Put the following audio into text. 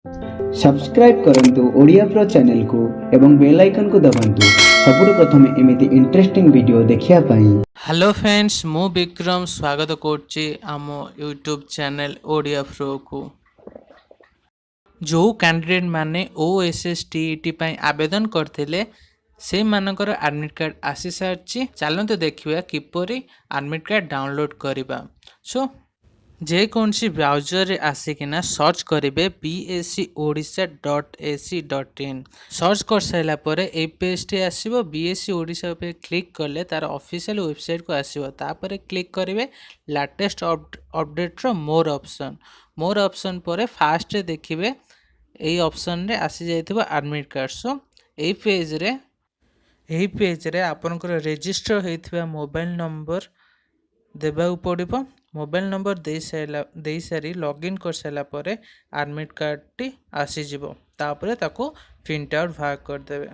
Subscribe करंतु Odia pro channel को एवं बेल आइकन को दबांतु सबुठ प्रथमे एमिति इंटरेस्टिंग वीडियो देखिया पाई। हेलो फ्रेंड्स मु विक्रम स्वागत करछि आम यूट्यूब चैनल ओडिया प्रो को। जो कैंडिडेट माने OSSTET पई आवेदन करथिले से मानकर एडमिट कार्ड आसी सारछि। चलंतु देखिबा किपरि एडमिट कार्ड डाउनलोड करबा। सो जे कौन सी ब्राउजर रे आसिकिना सर्च करेंगे bscodisha.ac.in सर्च कर सारा पर ए पेज टे आसो। BSc ओडिशा पे क्लिक कले तार ऑफिशियल वेबसाइट को आसो। तापर क्लिक करेंगे लेटेस्ट अपडेट रो मोर ऑप्शन पर फास्ट देखिए यही ऑप्शन रे आसी जाइथिबा एडमिट कार्ड। सो यही पेज रे आपनकर रजिस्टर होइथिबा मोबाइल नंबर देबाउ पड़िबो। मोबाइल नंबर दे सारी लॉगिन कर सारा पर एडमिट कार्ड टी आसीजिवो। तापर ताको प्रिंट आउट बाहर कर देबे।